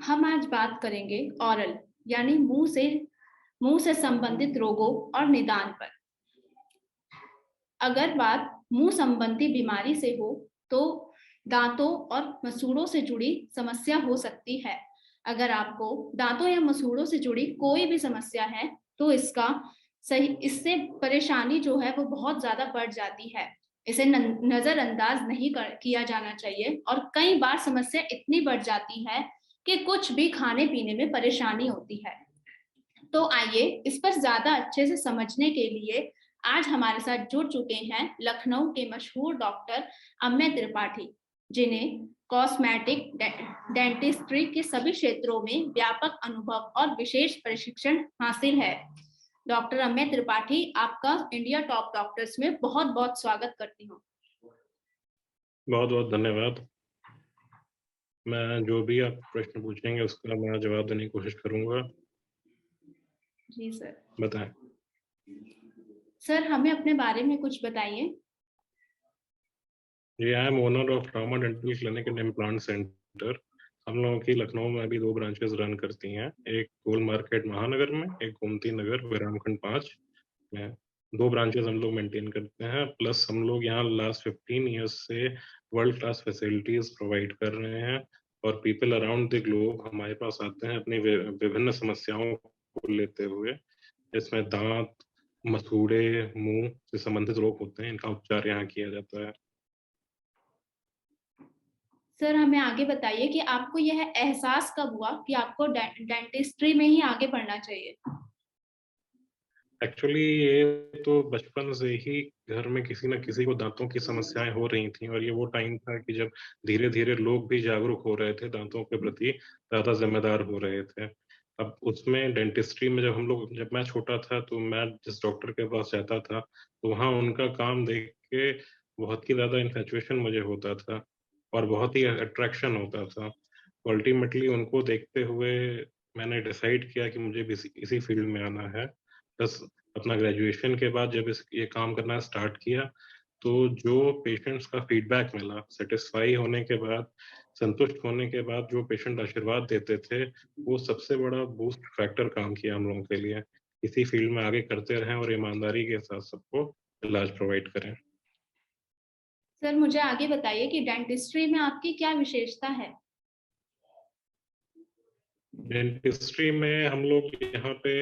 हम आज बात करेंगे ओरल यानी मुंह से संबंधित रोगों और निदान पर। अगर बात मुंह संबंधी बीमारी से हो तो दांतों और मसूड़ों से जुड़ी समस्या हो सकती है। अगर आपको दांतों या मसूड़ों से जुड़ी कोई भी समस्या है तो इससे परेशानी जो है वो बहुत ज्यादा बढ़ जाती है। इसे नजरअंदाज नहीं किया जाना चाहिए और कई बार समस्या इतनी बढ़ जाती है कि कुछ भी खाने पीने में परेशानी होती है। तो आइए इस पर ज्यादा अच्छे से समझने के लिए आज हमारे साथ जुड़ चुके हैं लखनऊ के मशहूर डॉक्टर अम्य त्रिपाठी, जिन्हें कॉस्मेटिक डेंटिस्ट्री के सभी क्षेत्रों में व्यापक अनुभव और विशेष प्रशिक्षण हासिल है। डॉक्टर अम्य त्रिपाठी, आपका इंडिया टॉप डॉक्टर्स में बहुत बहुत स्वागत करती हूँ। बहुत बहुत धन्यवाद। मैं जो भी आप प्रश्न पूछेंगे उसका मैं जवाब देने की कोशिश करूंगा। जी सर। बताएं। सर, हमें अपने बारे में कुछ बताइए। जी, I am owner of trauma dental clinic and implant centre. हम लोगों की लखनऊ में अभी 2 ब्रांचेस रन करती हैं, एक गोल मार्केट महानगर में, एक गोमती नगर विरामखंड 5 में। 2 ब्रांचेस हम लोग मेंटेन करते हैं, प्लस हम लोग यहाँ लास्ट 15 ईयर्स से वर्ल्ड क्लास फैसिलिटीज प्रोवाइड कर रहे हैं और पीपल अराउंड द ग्लोब हमारे पास आते हैं अपनी विभिन्न समस्याओं को लेते हुए। इसमें दांत, मसूड़े, मुंह से संबंधित रोग होते हैं, इनका उपचार यहाँ किया जाता है। सर, हमें आगे बताइए कि आपको यह एहसास कब हुआ कि आपको डेंटिस्ट्री में ही आगे बढ़ना चाहिए? एक्चुअली ये तो बचपन से ही घर में किसी न किसी को दांतों की समस्याएं हो रही थी और ये वो टाइम था कि जब धीरे धीरे लोग भी जागरूक हो रहे थे, दांतों के प्रति ज्यादा जिम्मेदार हो रहे थे। अब उसमें डेंटिस्ट्री में जब मैं छोटा था तो मैं जिस डॉक्टर के पास जाता था तो वहाँ उनका काम देख के बहुत ही ज्यादा इन्फेचुएशन मुझे होता था और बहुत ही अट्रैक्शन होता था। अल्टीमेटली उनको देखते हुए मैंने डिसाइड किया कि मुझे भी इसी फील्ड में आना है। बस अपना ग्रेजुएशन के बाद जब ये काम करना स्टार्ट किया तो जो पेशेंट्स का फीडबैक मिला, सेटिस्फाई होने के बाद, संतुष्ट होने के बाद जो पेशेंट आशीर्वाद देते थे, वो सबसे बड़ा बूस्ट फैक्टर काम किया हम लोगों के लिए। इसी फील्ड में आगे करते रहें और ईमानदारी के साथ सबको इलाज प्रोवाइड करें। सर, मुझे आगे बताइए कि डेंटिस्ट्री में आपकी क्या विशेषता है? डेंटिस्ट्री में हम लोग यहाँ पे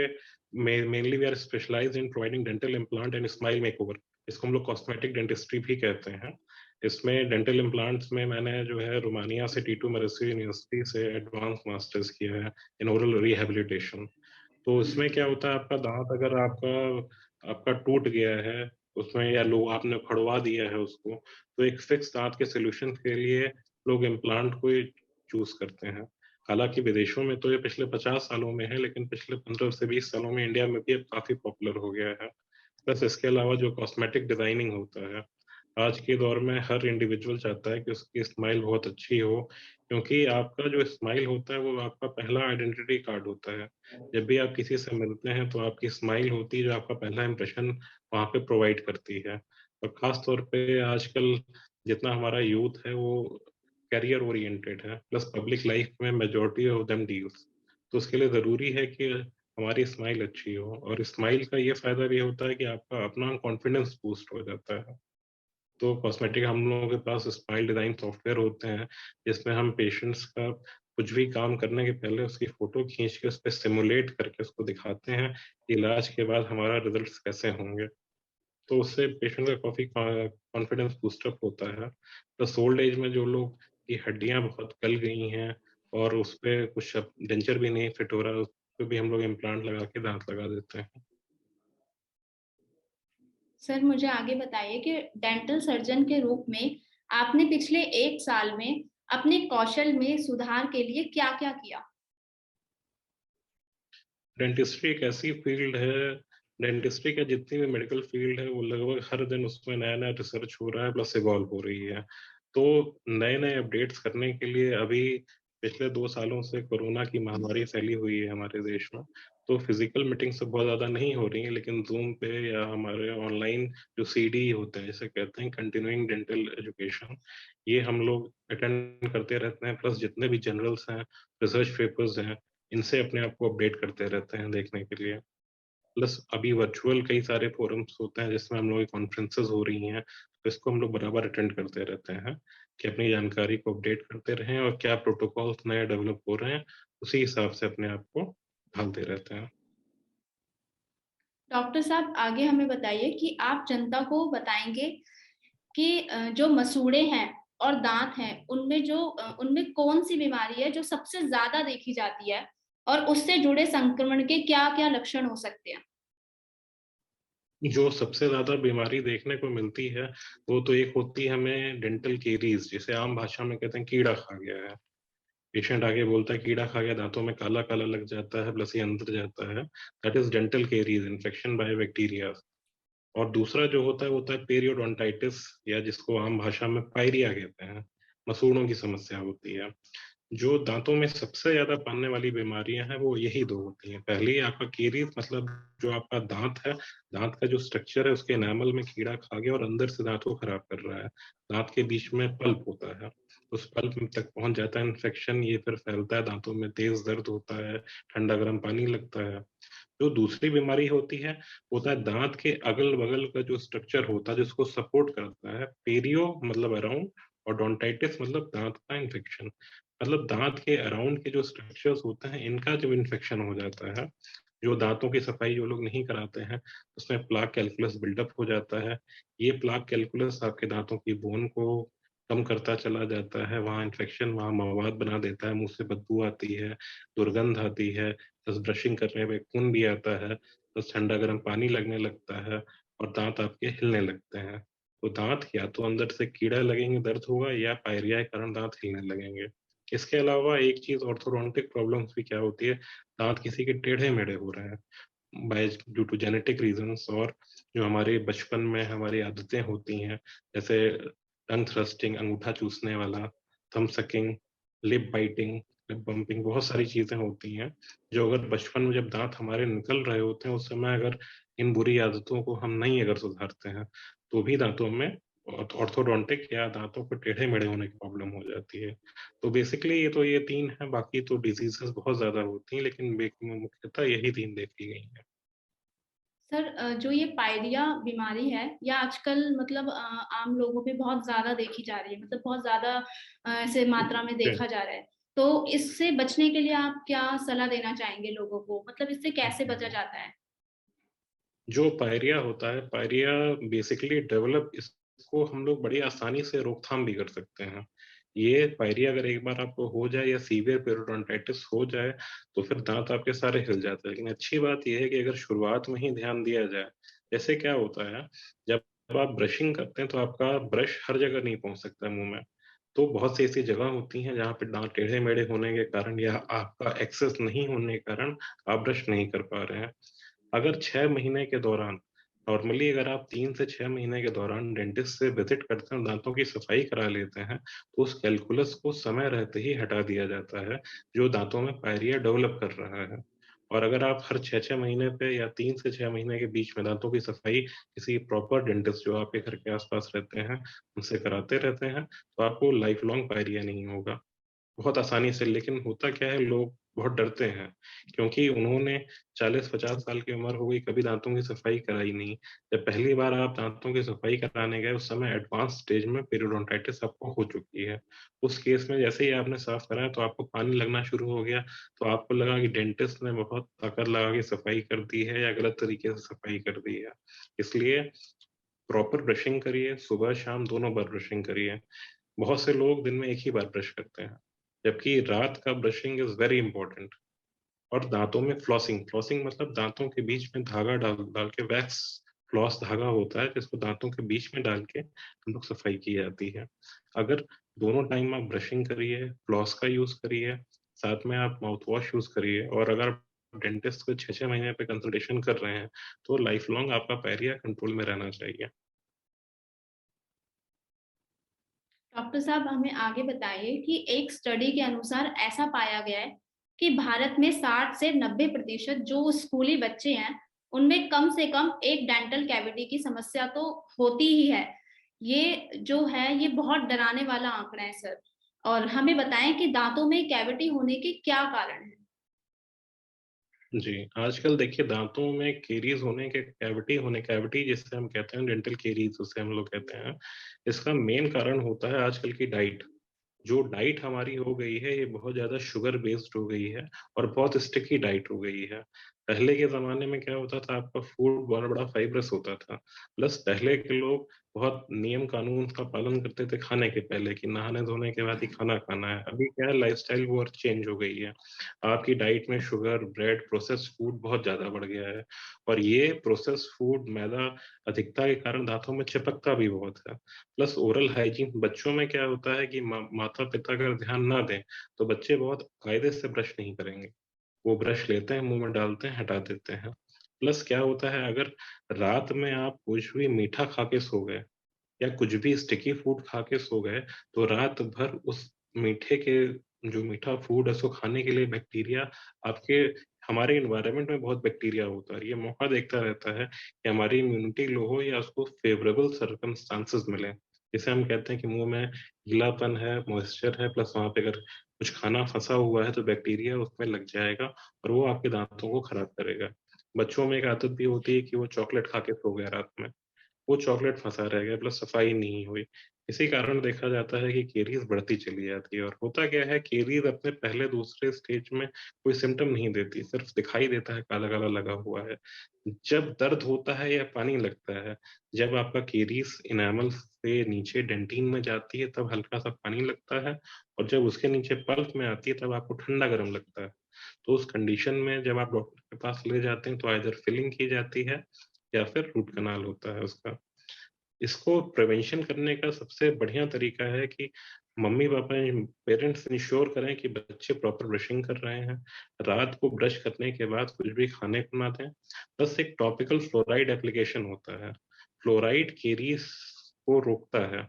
mainly we are specialised in providing dental implant and smile makeover. इसको हम लोग कॉस्मेटिक डेंटिस्ट्री भी कहते हैं। इसमें डेंटल इम्प्लांट्स में मैंने जो है रोमानिया से टीटू मरसी यूनिवर्सिटी से एडवांस मास्टर्स किया है इन ओरल रिहेबिलिटेशन। तो इसमें क्या होता है, आपका दांत अगर आपका आपका टूट गया है उसमें, या लो आपने उखड़वा दिया है उसको, तो एक फिक्स दांत के सोल्यूशन के लिए लोग इम्प्लांट को ही चूज करते हैं। हालांकि विदेशों में तो ये पिछले 50 सालों में है, लेकिन पिछले 15 से 20 सालों में इंडिया में भी अब काफी पॉपुलर हो गया है। बस इसके अलावा जो कॉस्मेटिक डिजाइनिंग होता है, आज के दौर में हर इंडिविजुअल चाहता है कि उसकी स्माइल बहुत अच्छी हो, क्योंकि आपका जो स्माइल होता है वो आपका पहला आइडेंटिटी कार्ड होता है। जब भी आप किसी से मिलते हैं तो आपकी स्माइल होती है जो आपका पहला इंप्रेशन वहाँ पे प्रोवाइड करती है। और खास तौर पे आजकल जितना हमारा यूथ है वो करियर ओरिएंटेड है, प्लस पब्लिक लाइफ में मेजोरिटी ऑफ देम डील्स। तो उसके लिए ज़रूरी है कि हमारी स्माइल अच्छी हो, और स्माइल का ये फायदा भी होता है कि आपका अपना कॉन्फिडेंस बूस्ट हो जाता है। तो कॉस्मेटिक हम लोगों के पास स्माइल डिजाइन सॉफ्टवेयर होते हैं जिसमें हम पेशेंट्स का कुछ भी काम करने के पहले उसकी फोटो खींच के उस पर सिमुलेट करके उसको दिखाते हैं कि इलाज के बाद हमारा रिजल्ट कैसे होंगे। तो उससे पेशेंट का काफी कॉन्फिडेंस बूस्टअप होता है। प्लस ओल्ड एज में जो लोग की हड्डियां बहुत गल गई हैं और उस पे कुछ अब डेंचर भी नहीं फिट हो रहा, उस पे भी हम लोग इम्प्लांट लगा के दांत लगा देते हैं। सर, मुझे आगे बताइए कि डेंटल सर्जन के रूप में आपने पिछले 1 साल में अपने कौशल में सुधार के लिए क्या-क्या किया? डेंटिस्ट्री एक ऐसी फील्ड है, डेंटिस्ट्री का जितनी भी मेडिकल फील्ड है वो लगभग हर दिन उसमें नया नया रिसर्च हो रहा है, प्लस इवॉल्व हो रही है। तो नए नए अपडेट्स करने के लिए अभी पिछले 2 सालों से कोरोना की महामारी फैली हुई है हमारे देश में, तो फिजिकल मीटिंग से बहुत ज़्यादा नहीं हो रही है, लेकिन ज़ूम पे या हमारे ऑनलाइन जो सीडी होते हैं, जिसे कहते हैं कंटिन्यूइंग डेंटल एजुकेशन, ये हम लोग अटेंड करते रहते हैं। प्लस जितने भी जर्नल्स हैं, रिसर्च पेपर्स हैं, इनसे अपने आप को अपडेट करते रहते हैं देखने के लिए। प्लस अभी वर्चुअल कई सारे फोरम्स होते हैं जिसमें हम लोग की कॉन्फ्रेंसेस हो रही हैं, तो इसको हम लोग बराबर अटेंड करते रहते हैं कि अपनी जानकारी को अपडेट करते रहें और क्या प्रोटोकॉल्स नए डेवलप हो रहे हैं, उसी हिसाब से अपने आप को ढालते रहते हैं। डॉक्टर साहब आगे हमें बताइए कि आप जनता को बताएँगे कि जो मसूड़े हैं और दाँत हैं, उनमें कौन-सी बीमारी है जो सबसे ज़्यादा देखी जाती है और उससे जुड़े संक्रमण के क्या-क्या लक्षण हो सकते हैं? जो सबसे ज़्यादा बीमारी देखने को मिलती है, वो तो एक होती है हमें डेंटल कैरीज़, जिसे आम भाषा में कहते हैं कीड़ा खा गया है। पेशेंट आके बोलता है कीड़ा खा गया, दाँतों में काला-काला लग जाता है, प्लस ये अंदर जाता है। That is dental Carey's, infection by bacteria. और दूसरा जो होता है, वो होता है पेरियोडोंटाइटिस, या जिसको आम भाषा में पायरिया कहते हैं। मसूड़ों की समस्या होती है। जो दाँतों में सबसे ज़्यादा पाने वाली बीमारियाँ हैं, वो यही 2 होती हैं। पहली आपका कैरीज़, मतलब जो आपका दाँत है, दाँत का जो स्ट्रक्चर है उसके एनामल में कीड़ा खा गया और अंदर से दाँत को खराब कर रहा है। दाँत के बीच में पल्प होता है, उस पल्प तक पहुँच जाता है इन्फेक्शन, ये फिर फैलता है, दाँतों में तेज़ दर्द होता है, ठंडा गरम पानी लगता है। जो दूसरी बीमारी होती है, होता है दाँत के अगल-बगल का जो स्ट्रक्चर होता है, जिसको सपोर्ट करता है, पेरियो मतलब अराउंड, और डोंटाइटिस मतलब दाँत का इन्फेक्शन। मतलब दाँत के अराउंड के जो स्ट्रक्चर्स होते हैं, इनका जब इन्फेक्शन हो जाता है, जो दाँतों की सफाई जो लोग नहीं कराते हैं, उसमें प्लाक कैल्कुलस बिल्डअप हो जाता है। ये प्लाक कैल्कुलस आपके दाँतों की बोन को कम करता चला जाता है, वहाँ इन्फेक्शन, वहाँ मवाद बना देता है, मुँह से बदबू आती है, दुर्गंध आती है, बस ब्रशिंग करने में खून भी आता है, बस ठंडा गर्म पानी लगने लगता है और दाँत आपके हिलने लगते हैं। तो दाँत या तो अंदर से कीड़ा लगेंगे, दर्द होगा, या पायरिया के कारण दाँत हिलने लगेंगे। इसके अलावा एक चीज़ ऑर्थोडोंटिक प्रॉब्लम्स भी क्या होती है, दाँत किसी के टेढ़े-मेढ़े हो रहे हैं, by due to genetic reasons, और जो हमारे बचपन में हमारी आदतें होती हैं, जैसे टंग थ्रस्टिंग, अंगूठा चूसने वाला, thumb sucking, lip biting, lip bumping, बहुत सारी चीज़ें होती हैं, जो अगर बचपन में जब दाँत हमारे निकल रहे होते हैं, उस समय अगर इन बुरी आदतों को हम नहीं अगर सुधारते हैं, तो भी दाँतों में ऑर्थोडोंटिक या दाँतों को टेढ़े-मेढ़े होने की प्रॉब्लम हो जाती है। तो बेसिकली ये 3 हैं, बाकी तो डिज़ीज़ेज़ बहुत ज़्यादा होती हैं, लेकिन मुख्यतः यही 3 देखी गई हैं। सर जो ये पायरिया बीमारी है, ये आजकल मतलब आम लोगों में बहुत ज़्यादा देखी जा रही है, मतलब बहुत ज़्यादा ऐसे मात्रा में जी। देखा जा रहा है। तो इससे बचने के लिए आप क्या सलाह देना चाहेंगे लोगों को? मतलब इससे कैसे बचा जाता है? जो पायरिया होता है, पायरिया बेसिकली डेवलप, इसको हम लोग बड़ी आसानी से रोकथाम भी कर सकते हैं। ये पायरिया अगर एक बार आपको हो जाए या सीवियर पेरियोडोंटाइटिस हो जाए, तो फिर दाँत आपके सारे हिल जाते हैं। लेकिन अच्छी बात ये है कि अगर शुरुआत में ही ध्यान दिया जाए, जैसे क्या होता है, जब आप ब्रशिंग करते हैं, तो आपका ब्रश हर जगह नहीं पहुँच सकता मुँह में। तो बहुत सी ऐसी जगह होती हैं, जहाँ पे दाँत टेढ़े-मेढ़े होने के कारण या आपका एक्सेस नहीं होने के कारण आप ब्रश नहीं कर पा रहे हैं। अगर 6 महीने के दौरान, नॉर्मली अगर आप 3 से 6 महीने के दौरान डेंटिस्ट से विज़िट करते हैं, दाँतों की सफाई करा लेते हैं, तो उस कैलकुलस को समय रहते ही हटा दिया जाता है, जो दाँतों में पायरिया डेवलप कर रहा है। और अगर आप हर 6-6 महीने पे या 3 से 6 महीने के बीच में दाँतों की सफाई किसी प्रॉपर डेंटिस्ट जो आपके घर के आस-पास रहते हैं, उनसे कराते रहते हैं, तो आपको लाइफ लॉन्ग पायरिया नहीं होगा। बहुत आसानी से। लेकिन होता क्या है, लोग बहुत डरते हैं, क्योंकि उन्होंने 40-50 साल की उम्र हो गई, कभी दाँतों की सफाई कराई नहीं। जब पहली बार आप दाँतों की सफाई कराने गए, उस समय एडवांस स्टेज में पेरियोडोंटाइटिस आपको हो चुकी है। उस केस में जैसे ही आपने साफ कराया, तो आपको पानी लगना शुरू हो गया, तो आपको लगा कि डेंटिस्ट ने बहुत ताकत लगा के सफाई कर दी है या गलत तरीके से सफाई कर दी है। इसलिए प्रॉपर ब्रशिंग करिए, सुबह-शाम दोनों बार ब्रशिंग करिए। बहुत से लोग दिन में एक ही बार ब्रश करते हैं, जबकि रात का ब्रशिंग इज़ वेरी इम्पोर्टेंट। और दाँतों में फ्लॉसिंग, फ्लॉसिंग मतलब दाँतों के बीच में धागा डाल डाल के, वैक्स फ्लॉस धागा होता है, जिसको दाँतों के बीच में डाल के हम लोग सफाई की जाती है। अगर दोनों टाइम आप ब्रशिंग करिए, फ्लॉस का यूज़ करिए, साथ में आप माउथ वॉश यूज़ करिए, और अगर आप डेंटिस्ट को 6-6 महीने पे कंसल्टेशन कर रहे हैं, तो लाइफ लॉन्ग आपका पायरिया कंट्रोल में रहना चाहिए। डॉक्टर साहब हमें आगे बताइए कि एक स्टडी के अनुसार ऐसा पाया गया है कि भारत में 60 से 90% जो स्कूली बच्चे हैं, उनमें कम से कम एक डेंटल कैविटी की समस्या तो होती ही है। ये जो है, ये बहुत डराने वाला आंकड़ा है सर। और हमें बताएं कि दांतों में कैविटी होने के क्या कारण हैं? जी, आजकल देखिए दांतों में केरीज होने के कैविटी जिसे हम कहते हैं डेंटल केरीज उसे हम लोग कहते हैं। इसका मेन कारण होता है आजकल की डाइट। जो डाइट हमारी हो गई है ये बहुत ज़्यादा शुगर बेस्ड हो गई है और बहुत स्टिकी डाइट हो गई है। पहले के ज़माने में क्या होता था आपका फूड बहुत बड़ा फाइब्रस होता था। प्लस पहले के लोग बहुत नियम कानून का पालन करते थे खाने के पहले कि नहाने-धोने के बाद ही खाना खाना है। अभी क्या है लाइफ़स्टाइल बहुत चेंज हो गई है। आपकी डाइट में शुगर, ब्रेड, प्रोसेस्ड फूड बहुत ज़्यादा बढ़ गया है और ये प्रोसेस्ड फूड, मैदा अधिकता के कारण दाँतों में चिपकता भी बहुत है। प्लस ओरल हाइजीन बच्चों में क्या होता है कि माता-पिता अगर ध्यान ना दें, तो बच्चे बहुत कायदे से ब्रश नहीं करेंगे। वो ब्रश लेते हैं, मुँह में डालते हैं, हटा देते हैं। प्लस क्या होता है अगर रात में आप कुछ भी मीठा खा के सो गए या कुछ भी स्टिकी फूड खा के सो गए, तो रात भर उस मीठे के जो मीठा फूड है उसको खाने के लिए बैक्टीरिया आपके हमारे एनवायरनमेंट में बहुत बैक्टीरिया होता है। ये मौका देखता रहता है कि हमारी इम्यूनिटी लो हो या उसको फेवरेबल सर्कमस्टेंसेस मिलें। जिसे हम कहते हैं कि मुँह में गीलापन है, मॉइस्चर है प्लस वहाँ पे अगर कुछ खाना फँसा हुआ है तो बैक्टीरिया उसमें लग जाएगा और वो आपके दाँतों को खराब करेगा। बच्चों में एक आदत भी होती है कि वो चॉकलेट खा के सो गए रात में। वो चॉकलेट फँसा रह गया प्लस सफाई नहीं हुई। इसी कारण देखा जाता है कि केरीज़ बढ़ती चली जाती है और होता क्या है केरीज़ अपने पहले दूसरे स्टेज में कोई सिम्पटम नहीं देती, सिर्फ़ दिखाई देता है काला-काला लगा हुआ है। जब दर्द होता है या पानी लगता है, जब आपका केरीज़ एनामल से नीचे डेंटिन में जाती है तब हल्का-सा पानी लगता है और जब उसके नीचे पल्प में आती है तब आपको ठंडा-गरम लगता है। तो उस कंडीशन में जब आप डॉक्टर के पास ले जाते हैं तो आइदर फिलिंग की जाती है या फिर रूट कनाल होता है उसका। इसको प्रिवेंशन करने का सबसे बढ़िया तरीका है कि मम्मी-पापा पेरेंट्स इंश्योर करें कि बच्चे प्रॉपर ब्रशिंग कर रहे हैं। रात को ब्रश करने के बाद कुछ भी खाने को ना दें। बस एक टॉपिकल फ्लोराइड एप्लीकेशन होता है। फ्लोराइड केरीज़ को रोकता है।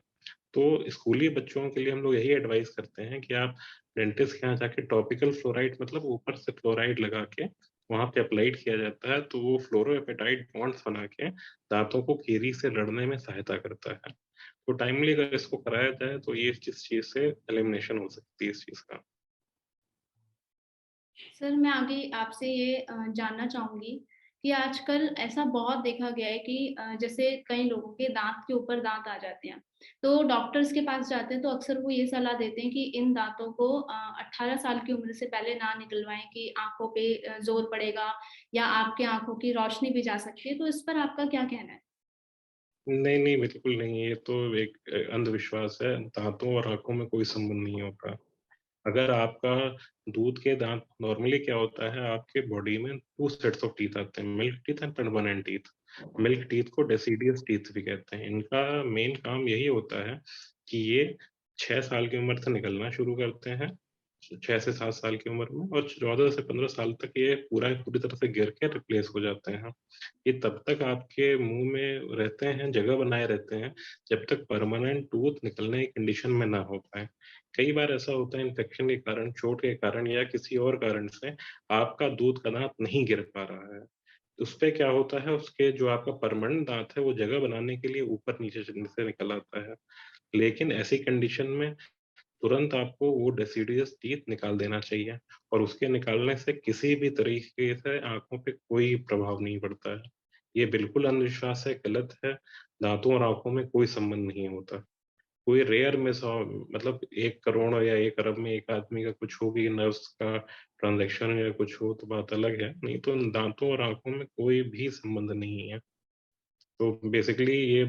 तो स्कूली बच्चों के लिए हम लोग यही एडवाइस करते हैं कि आप डेंटिस्ट के यहाँ जाके टॉपिकल फ्लोराइड मतलब ऊपर से फ्लोराइड लगा के वहाँ पे अप्लाइड किया जाता है, तो वो फ्लोरोएपेटाइट बॉन्ड्स बना के दाँतों को केरी से लड़ने में सहायता करता है। तो टाइमली अगर इसको कराया जाए तो ये इस चीज़ से एलिमिनेशन हो सकती है इस चीज़ का। सर, मैं आगे आपसे ये जानना चाहूँगी कि आजकल ऐसा बहुत देखा गया है कि जैसे कई लोगों के दाँत के ऊपर दाँत आ जाते हैं, तो डॉक्टर्स के पास जाते हैं तो अक्सर वो ये सलाह देते हैं कि इन दाँतों को 18 साल की उम्र से पहले ना निकलवाएँ कि आँखों पे ज़ोर पड़ेगा या आपकी आँखों की रोशनी भी जा सकती है, तो इस पर आपका क्या कहना है? नहीं, नहीं, बिल्कुल नहीं, ये तो एक अंधविश्वास है। दाँतों और आँखों में कोई संबंध नहीं होता। अगर आपका दूध के दाँत नॉर्मली क्या होता है आपके बॉडी में 2 सेट्स ऑफ टीथ आते हैं, milk teeth and permanent teeth. Milk teeth को डेसिडियस टीथ भी कहते हैं। इनका मेन काम यही होता है कि ये 6 साल की उम्र से निकलना शुरू करते हैं, 6 से 7 साल की उम्र में और 14 से 15 साल तक ये पूरी तरह से गिर के रिप्लेस हो जाते हैं। ये तब तक आपके मुँह में रहते हैं, जगह बनाए रहते हैं, जब तक परमानेंट टूथ निकलने की कंडीशन में ना हो पाएँ। कई बार ऐसा होता है इन्फेक्शन के कारण, चोट के कारण या किसी और कारण से आपका दूध का दाँत नहीं गिर पा रहा है। उसपे क्या होता है उसके जो आपका परमानेंट दाँत है वो जगह बनाने के लिए ऊपर-नीचे से निकल आता है। लेकिन ऐसी कंडीशन में तुरंत आपको वो डेसिडुअस टीथ निकाल देना चाहिए और उसके निकालने से किसी भी तरीके से आँखों पे कोई प्रभाव नहीं पड़ता है। ये बिल्कुल अंधविश्वास है, गलत है। दाँतों और आँखों में कोई संबंध नहीं होता। कोई रेयर में 100 मतलब 1 करोड़ या 1 अरब में 1 आदमी का कुछ हो भी नर्व्स का ट्रांज़ैक्शन या कुछ हो तो बात अलग है, नहीं तो दाँतों और आँखों में कोई भी संबंध नहीं है। तो बेसिकली ये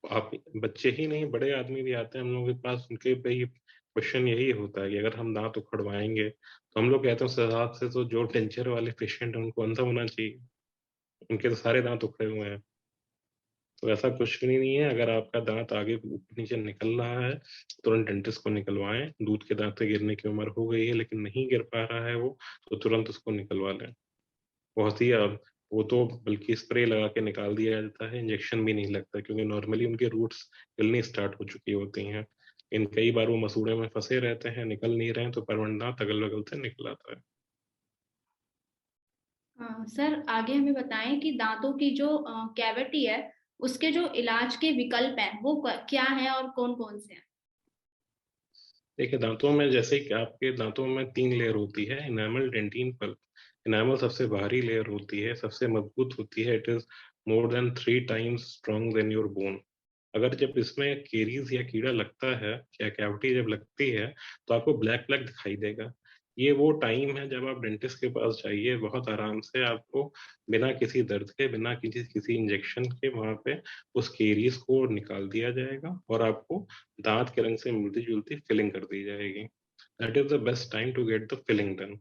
आप बच्चे ही नहीं बड़े आदमी भी आते हैं हम लोगों के पास उनके पे ही क्वेश्चन यही होता है कि अगर हम दाँत उखड़वाएँगे, तो हम लोग कहते हैं उस हिसाब से तो जो डेंचर वाले पेशेंट हैं उनको अंधा होना चाहिए। उनके तो सारे दाँत उखड़े हुए हैं। तो ऐसा कुछ भी नहीं है, अगर आपका दाँत आगे ऊपर-नीचे निकल रहा है, तुरंत डेंटिस्ट को निकलवाएँ। दूध के दाँत गिरने की उम्र हो गई है लेकिन नहीं गिर पा रहा है वो, तो तुरंत उसको निकलवा लें। बहुत ही वो तो बल्कि स्प्रे लगा के निकाल दिया जाता है, इंजेक्शन भी नहीं लगता क्योंकि नॉर्मली उनके रूट्स हिलनी स्टार्ट हो चुकी होती हैं। कई बार वो मसूड़े में फँसे रहते हैं, निकल नहीं रहे हैं, तो परवरदांत अगल-बगल से निकल आता है। सर आगे हमें बताएं कि दांतों की जो कैविटी है, उसके जो इलाज के विकल्प हैं वो क्या है और कौन-कौन से हैं? देखिए, दांतों में जैसे कि आपके दांतों में 3 लेयर होती है, एनामल, डेंटिन, पल्प। एनामल सबसे बाहरी लेयर होती है, सबसे मजबूत होती है, it is more than 3 times strong than your bone. अगर जब इसमें कैरीज़ या कीड़ा लगता है या कैविटी जब लगती है, तो आपको ब्लैक-ब्लैक दिखाई देगा। ये वो टाइम है जब आप डेंटिस्ट के पास जाइए, बहुत आराम से आपको बिना किसी दर्द के, बिना किसी किसी इंजेक्शन के वहाँ पे उस कैरीज़ को निकाल दिया जाएगा और आपको दाँत के रंग से मिलती-जुलती फिलिंग कर दी जाएगी। That is the best time to get the filling done.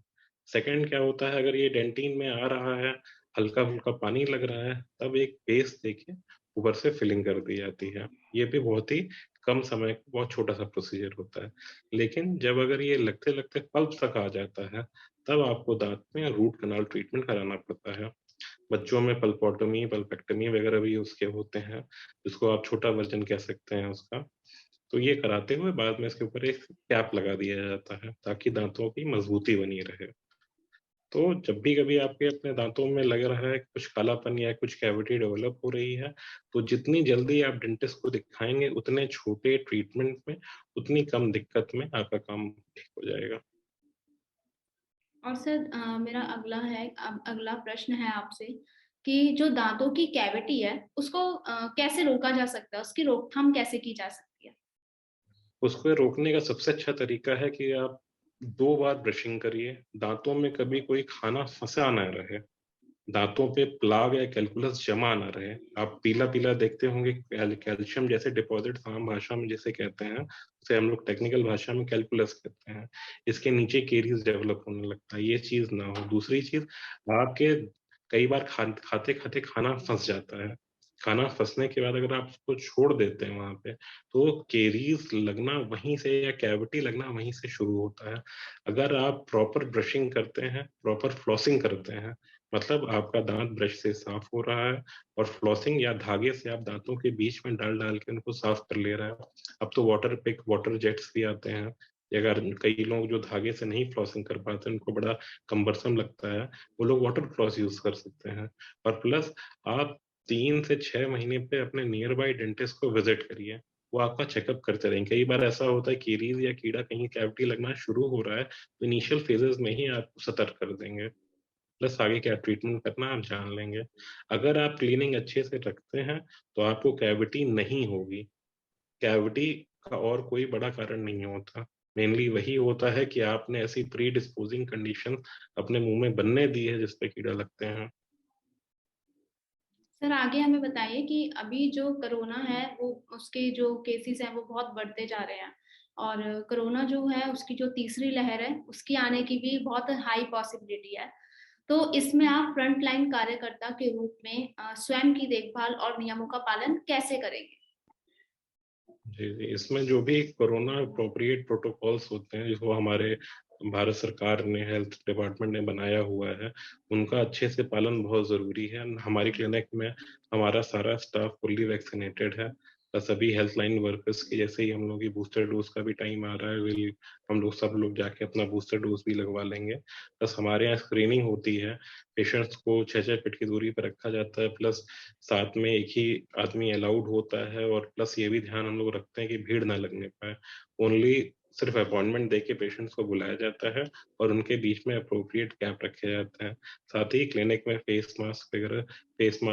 Second क्या होता है, अगर ये डेंटिन में आ रहा है, हल्का-फुल्का पानी लग रहा है, तब एक पेस्ट देके ऊपर से फिलिंग कर दी जाती है। ये भी बहुत ही कम समय बहुत छोटा-सा प्रोसीजर होता है। लेकिन जब अगर ये लगते-लगते पल्प तक आ जाता है, तब आपको दाँत में रूट कैनाल ट्रीटमेंट कराना पड़ता है। बच्चों में पल्पोटोमी, पल्पेक्टोमी वगैरह भी उसके होते हैं, जिसको आप छोटा वर्ज़न कह सकते हैं उसका। तो ये कराते हुए बाद में इसके ऊपर एक कैप लगा दिया जाता है, ताकि दाँतों की मज़बूती बनी रहे। तो जब भी कभी आपके अपने दाँतों में लग रहा है कुछ कालापन या कुछ कैविटी डेवलप हो रही है, तो जितनी जल्दी आप डेंटिस्ट को दिखाएँगे, उतने छोटे ट्रीटमेंट में, उतनी कम दिक्कत में आपका काम ठीक हो जाएगा। और सर मेरा अगला प्रश्न है आपसे कि जो दांतों की कैविटी है, उसको कैसे रोका जा सकता है? उसकी रोकथाम कैसे की जा सकती है? उसको रोकने का सबसे अच्छा तरीका है कि आप 2 बार ब्रशिंग करिए, दाँतों में कभी कोई खाना फँसा ना रहे। दाँतों पे प्लाक या कैल्कुलस जमा ना रहे। आप पीला-पीला देखते होंगे कैल्शियम जैसे डिपॉज़िट्स आम भाषा में जिसे कहते हैं, उसे हम लोग टेक्निकल भाषा में कैल्कुलस कहते हैं। इसके नीचे कैरीज़ डेवलप होने लगता है, ये चीज़ ना हो। दूसरी चीज़, आपके कई बार खाते-खाते खाना फँस जाता है। खाना फँसने के बाद अगर आप उसको छोड़ देते हैं वहाँ पे, तो कैरीज़ लगना वहीं से या कैविटी लगना वहीं से शुरू होता है। अगर आप प्रॉपर ब्रशिंग करते हैं, प्रॉपर फ्लॉसिंग करते हैं, मतलब आपका दाँत ब्रश से साफ हो रहा है और फ्लॉसिंग या धागे से आप दाँतों के बीच में डाल-डाल के उनको साफ कर ले रहा है। अब तो वाटर पिक, वाटर जेट्स भी आते हैं। अगर कई लोग जो धागे से नहीं फ्लॉसिंग कर पाते, उनको बड़ा कम्बरसम लगता है, वो लोग वाटर फ्लॉस यूज़ कर सकते हैं। और प्लस आप 3 से 6 महीने पे अपने नियर बाय डेंटिस्ट को विज़िट करिए। वो आपका चेकअप करते रहेंगे। कई बार ऐसा होता है कैरीज़ या कीड़ा कहीं कैविटी लगना शुरू हो रहा है, तो इनिशियल फेजेज़ में ही आपको सतर्क कर देंगे। प्लस आगे क्या ट्रीटमेंट करना है आप जान लेंगे। अगर आप क्लीनिंग अच्छे से रखते हैं, तो आपको कैविटी नहीं होगी। कैविटी का और कोई बड़ा कारण नहीं होता। मेनली वही होता है कि आपने ऐसी प्री-डिस्पोज़िंग कंडीशन अपने मुँह में बनने दी है जिस पे कीड़ा लगते हैं। सर आगे हमें बताइए कि अभी जो कोरोना है वो उसके जो केसेस हैं वो बहुत बढ़ते जा रहे हैं और कोरोना जो है उसकी जो तीसरी लहर है उसकी आने की भी बहुत हाई पॉसिबिलिटी है। तो इसमें आप फ्रंट लाइन कार्यकर्ता के रूप में स्वयं की देखभाल और नियमों का पालन कैसे करेंगे? जी, जी। इसमें जो भी कोरोना एप्रोप्रिएट प्रोटोकॉल्स होते हैं, जो हमारे भारत सरकार ने, हेल्थ डिपार्टमेंट ने बनाया हुआ है, उनका अच्छे से पालन बहुत ज़रूरी है। हमारी क्लिनिक में हमारा सारा स्टाफ फुल्ली वैक्सीनेटेड है। सभी हेल्थ लाइन वर्कर्स की जैसे ही हम लोग की बूस्टर डोज़ का भी टाइम आ रहा है, हम लोग सब लोग जाके अपना बूस्टर डोज़ भी लगवा लेंगे। प्लस हमारे यहाँ स्क्रीनिंग होती है, पेशेंट्स को 6-6 फीट की दूरी पे रखा जाता है, प्लस साथ में एक ही आदमी अलाउड होता है और प्लस ये भी ध्यान हम लोग रखते हैं कि भीड़ ना लगने पाए। ओनली सिर्फ अपॉइंटमेंट देके पेशेंट्स को बुलाया जाता है और उनके बीच में एप्रोप्रिएट गैप रखे जाते हैं। साथ ही क्लिनिक में फेस मास्क,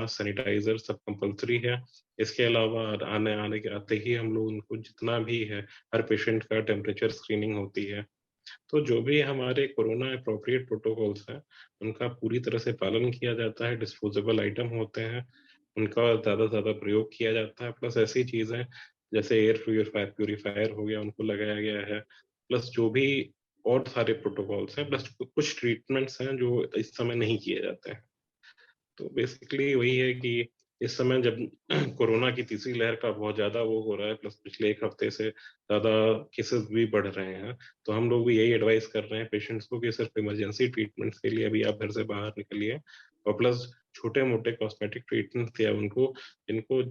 सैनिटाइज़र सब कंपल्सरी है। इसके अलावा आने आने के आते ही हम लोग उनको जितना भी है, हर पेशेंट का टेम्परेचर स्क्रीनिंग होती है। तो जो भी हमारे कोरोना एप्रोप्रिएट प्रोटोकॉल्स हैं, उनका पूरी तरह से पालन किया जाता है, डिस्पोजेबल आइटम होते हैं, उनका ज़्यादा से ज़्यादा प्रयोग किया जाता है, प्लस ऐसी चीज़ें जैसे एयर प्यूरीफायर हो गया, उनको लगाया गया है, प्लस जो भी और सारे प्रोटोकॉल्स हैं, प्लस कुछ ट्रीटमेंट्स हैं जो इस समय नहीं किए जाते हैं। तो बेसिकली वही है कि इस समय जब कोरोना की तीसरी लहर का बहुत ज़्यादा वो हो रहा है, प्लस पिछले 1 हफ्ते से ज़्यादा केसेस भी बढ़ रहे हैं, तो हम लोग भी यही एडवाइस कर रहे हैं पेशेंट्स को कि सिर्फ इमरजेंसी ट्रीटमेंट्स के लिए अभी आप घर से बाहर निकलिए और प्लस छोटे-मोटे कॉस्मेटिक ट्रीटमेंट्स या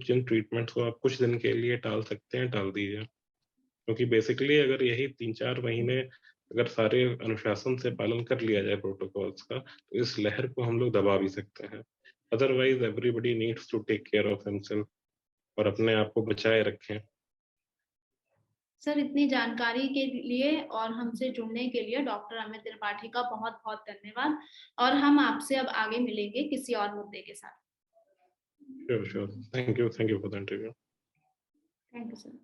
जिन ट्रीटमेंट्स को आप कुछ दिन के लिए टाल सकते हैं, टाल दीजिए। क्योंकि बेसिकली अगर यही 3-4 महीने अगर सारे अनुशासन से पालन कर लिया जाए प्रोटोकॉल्स का, तो इस लहर को हम लोग दबा भी सकते हैं। Otherwise everybody needs to take care of himself और अपने आप को बचाए रखें। सर, इतनी जानकारी के लिए और हमसे जुड़ने के लिए डॉक्टर अमित त्रिपाठी का बहुत बहुत धन्यवाद, और हम आपसे अब आगे मिलेंगे किसी और मुद्दे के साथ। Sure, thank you for the interview. Thank you sir.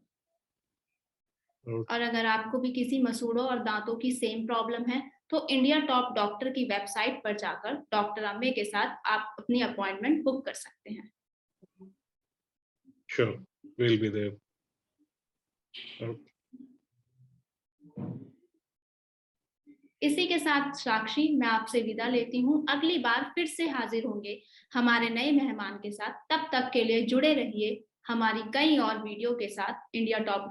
और अगर आपको भी किसी मसूड़ों और दांतों की सेम प्रॉब्लम है तो इंडिया टॉप डॉक्टर की वेबसाइट पर जाकर डॉक्टर अम्मे के साथ आप अपनी अपॉइंटमेंट बुक कर सकते हैं। Sure, will be there. इसी के साथ साक्षी, मैं आपसे विदा लेती हूँ। अगली बार फिर से हाजिर होंगे हमारे नए मेहमान के साथ। तब तक के लिए जुड़े रहिए हमारी कई और वीडियो के साथ इंडिया टॉप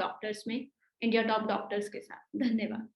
डॉक्टर्स के साथ। धन्यवाद।